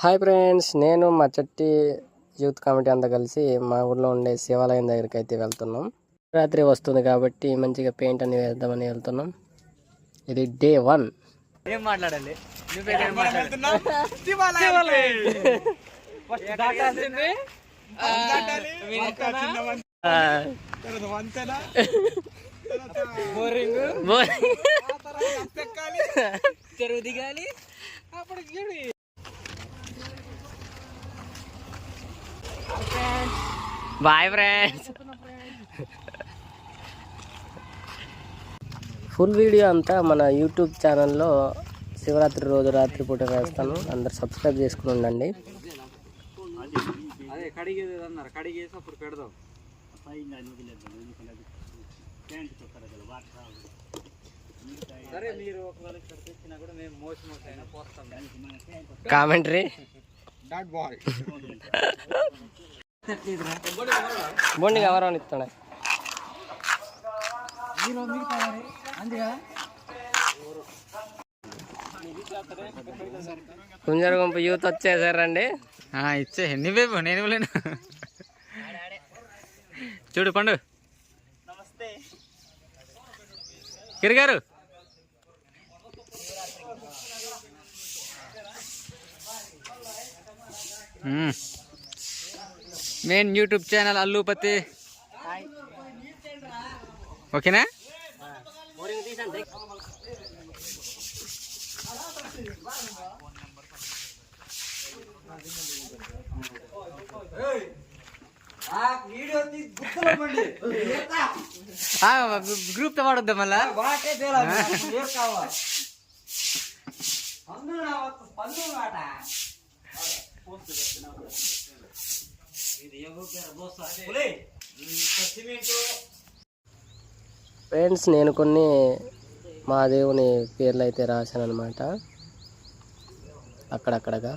Hi friends, నేను మా చట్టి youth committee అంతా కలిసి మా ఊర్లో ఉండే శివాలయం దగ్గరికి అయితే వెళ్తున్నాం. రాత్రి వస్తుంది కాబట్టి మంచిగా పెయింట్ అని వేద్దామని వెళ్తున్నాం. ఇది డే 1. ఏం మాట్లాడాలి? చెరువు దిగాలి. Bye friends. ఫుల్ వీడియో అంతా మన యూట్యూబ్ ఛానల్లో శివరాత్రి రోజు రాత్రి పూట వేస్తాను. అందరు సబ్స్క్రైబ్ చేసుకుని ఉండండి. కడిగేసి అప్పుడు పెడదాం. సరే, మీరు ఒకవేళ ఇక్కడ తెచ్చినా కూడా మేము మోసమైనా పోస్తాం. కామెంటరీ బొండిగా ఎవరైనా ఇస్తాడా? కుంజర గుంపు యూత్ వచ్చేసారండి. ఇచ్చే నువ్వేమో నేను ఇవ్వలేను. చూడు పండు. నమస్తే కిరిగారు. మెయిన్ యూట్యూబ్ ఛానల్ అల్లుపతి. ఓకేనా? గ్రూప్ తో వాడొద్దా మళ్ళా? ఫ్రెండ్స్, నేను కొన్ని మా దేవుని పేర్లు అయితే రాశాను అనమాట. అక్కడక్కడగా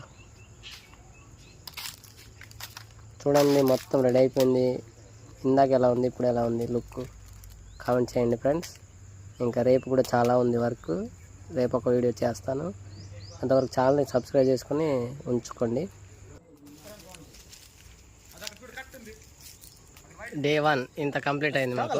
చూడండి, మొత్తం రెడీ అయిపోయింది. ఇందాక ఎలా ఉంది, ఇప్పుడు ఎలా ఉంది లుక్ కామెంట్ చేయండి ఫ్రెండ్స్. ఇంకా రేపు కూడా చాలా ఉంది వర్క్. రేపు ఒక వీడియో చేస్తాను. అంతవరకు ఛానల్ని సబ్స్క్రైబ్ చేసుకొని ఉంచుకోండి. డే 1 ఇంత కంప్లీట్ అయింది మాకు.